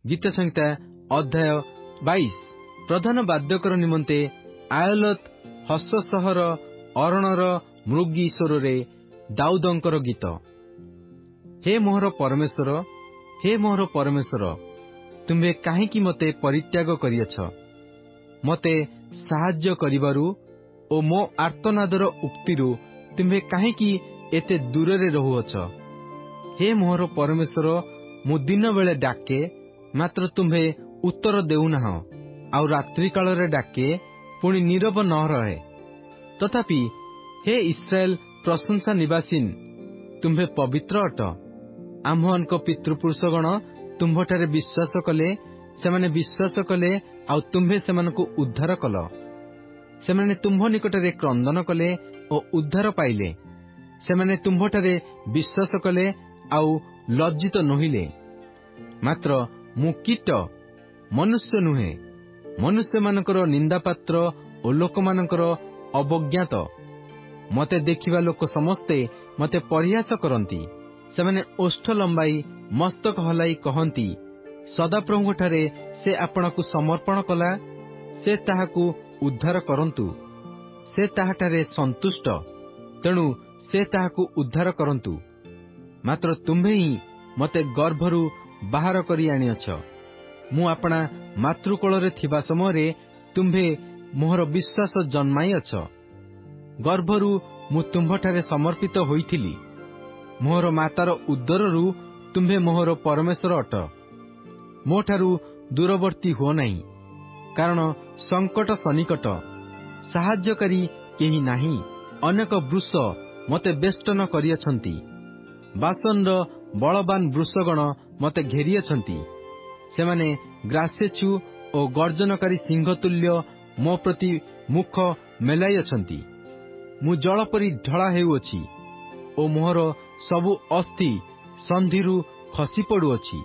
गीत संहिता अध्याय 22। प्रधान वाद्यकर निमंते आयलत हस सहर अरणर मृगी ईश्वर दाऊदंकर गीत। हे मोहर परमेश्वर, हे मोहर परमेश्वर, तुम्हे काहींकि मते परित्याग करियछ? मते साहाय्य करिबारु ओ मो आर्तनादर उक्तिरु तुम्हे काहींकि एते दूरे रहुअछ? हे मोहर परमेश्वर, मु दिन बेले डाके मात्र तुम्हे उत्तर देउनाह, आउ रात्रि काल डाके पुणी नीरव न रहे। तथापि हे इस्राएल प्रशंसा निवासीन, तुम्हे पवित्र अट। आम्भମାନଙ୍କ पितृपुरुषगण तुम्भठारे विश्वास कले, सेमाने विश्वास कले, आउ तुम्हे सेमानकु उद्धार कल। सेमाने तुम्भ निकटरे क्रंदन कले ओ उद्धार पाइले। सेमाने तुम्भठारे विश्वास कले आउ लज्जित नहिले। मात्र मु कीट, मनुष्य नुहे, मनुष्य मानकर निंदापात्र ओ लोक मानकर अवज्ञात। मते देखिबा लोक समस्ते मते परिहास करंती। सेमाने ओष्ठ लंबाई मस्तक हलाई कहंती, सदाप्रभुठारे से आपणकु समर्पण कला, से ताहाकु उद्धार करंतु। से ताहाठारे संतुष्ट, तेणु से ताहाकु उद्धार करंतु। मात्र तुम्हे ही मते गर्भरु बाहर करी आनिअछ। मु आपणा मातृकोଳରେ थिबा समୟରେ तुम्हे मोहर विश्वास जन्माइअछ। गर्भरु मु तुम्भठारे समर्पित होइथिली। मोहर मातार उदररु तुम्हे मोहर परमेश्वर अट। मोठारु दूरवर्ती हो नाही, कारण संकट सनिकट, साहाय्यकारी केही नाही। अनेक वृष मते बेष्टन करिअछंती। बासनर बलवान वृषगण मते घेरिअछंती। सेमाने ग्रासेछु ओ गर्जनकारी सिंह तुल्य मो प्रति मुख मेलाइअछंती। मु जल परि ढळा हेउअछि ओ मोहर सबु अस्थि संधिरु खसी पड़ुअछि।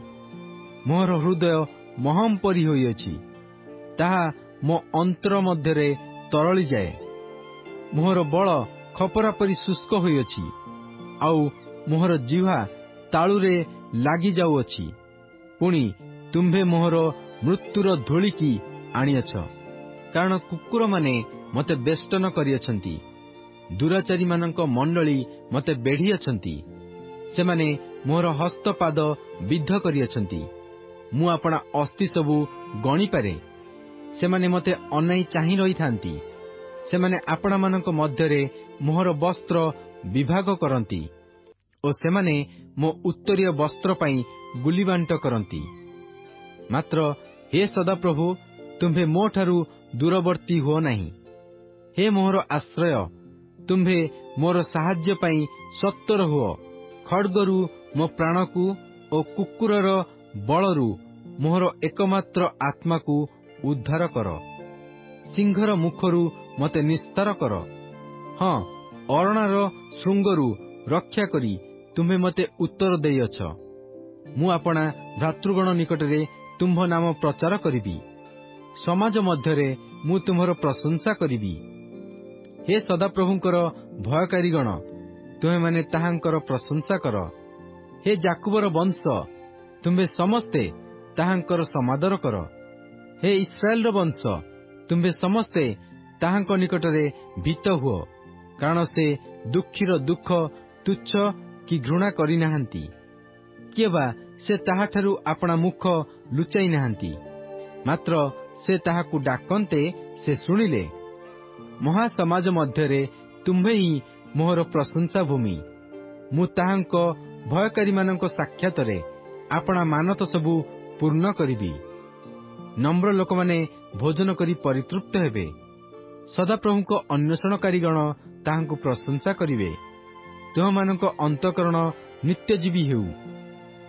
मोहर हृदय महम परि होइअछि, ताहा मो अंतर मध्यरे तरळी जाए। मोहर बळ खपरा परि शुष्क होइअछि, आउ मोहर जिह्वा ताळुरे लागि जाउअछि। पुणी तुम्हे मोहर मृत्युर धूलिकी आनिअछ, कारण कुकुर माने मते बेष्टन करिअछंती। दुराचारी मानक मंडली मते बेढ़िअछंती। सेमाने मोहर हस्तपाद विद्ध करिअछंती। मु आपणा अस्थि सबु गणी पारे। सेमाने मते अनाई चाहि रही थांती। सेमाने आपणा मानक मध्यरे मोहर वस्त्र विभाग करंती ओ सेमाने मो उत्तरीय वस्त्र पाई गुलिबांट करंती। मात्र हे सदाप्रभु, तुम्हे मोठारु दूरवर्ती हो नाही। हे मोहर आश्रय, तुम्हे मोर साहाय्य पाई सत्तर हुओ। खड्गरु मो प्राणकु ओ कुकुरर बलरु मोहर एकमात्र आत्माकु उद्धार कर। सिंहर मुखरु मते निस्तार कर। हाँ, अरणार श्रृंगरु रक्षा करी तुम्हे मते उत्तर देइअछ। मु आपणा भ्रातृगण निकटरे तुम्भ नाम प्रचार करिबी। समाज मध्यरे मु तुम्हर प्रशंसा करिबी। हे सदाप्रभुंकर भयकारीगण, तुमे माने ताहांकर प्रशंसा कर। हे जाकुबर वंश, तुम्हे समस्ते ताहांकर समादर कर। हे इस्राएल वंश, तुम्हे समस्ते ताहांक निकटरे भीत हुओ, कारण से दुखीर दुख तुच्छ कि घृणा करि नाहांती। किए बा से ताहाठारु आपणा मुख लुचाई नाहांती, मात्र से ताहाकु डाकन्ते से शुणिले। महासमाज मध्यरे तुम्हे ही मोहर प्रशंसा भूमि। मु ताहांक भयकारी मानक साक्षातरे आपणा मानत सबु पूर्ण करिबी। नम्र लोक माने भोजन करी परितृप्त हेबे। सदाप्रभुंक अन्वेषणकारीगण ताहांकु प्रशंसा करिवे। तुमମାନଙ୍କ अंतःकरण नित्यजीवी हेउ।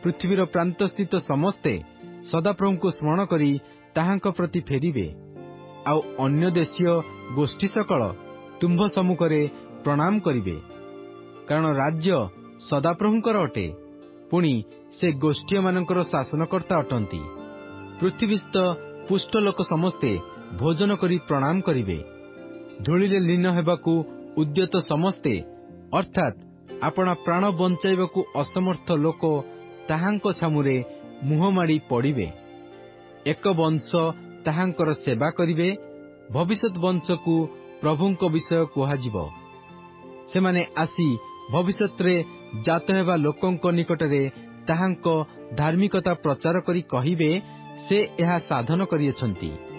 पृथ्वीर प्रांत स्थित समस्ते सदाप्रभुंको स्मरण करी ताहांक प्रति फेरिबे। आउ अन्य देशीय गोष्ठी सकल तुम्भ सम्मुखरे प्रणाम करिवे, कारण राज्य सदाप्रभुंकर अटे। पुणी से गोष्ठी मानकर शासनकर्ता अटंती। पृथ्वीस्थ पुष्ट लोक समस्ते भोजन करी प्रणाम करिवे। धूलिरे लीन हेबाकू उद्यत समस्ते, अर्थात आपणा प्राण बंचाइबाकू असमर्थ लोक ताहांक छामुरे मुह माड़ी पड़िबे। ଏକ ବଂଶ ତାହାଙ୍କର ସେବା କରିବେ, ଭବିଷ୍ୟତ ବଂଶକୁ ପ୍ରଭୁଙ୍କ ବିଷୟ କୁହାଯିବ। ସେମାନେ ଆସି ଭବିଷ୍ୟତରେ ଜାତ ହେବା ଲୋକଙ୍କ ନିକଟରେ ତାହାଙ୍କ ଧାର୍ମିକତା ପ୍ରଚାର କରି କହିବେ, ସେ ଏହା ସାଧନ କରିଅଛନ୍ତି।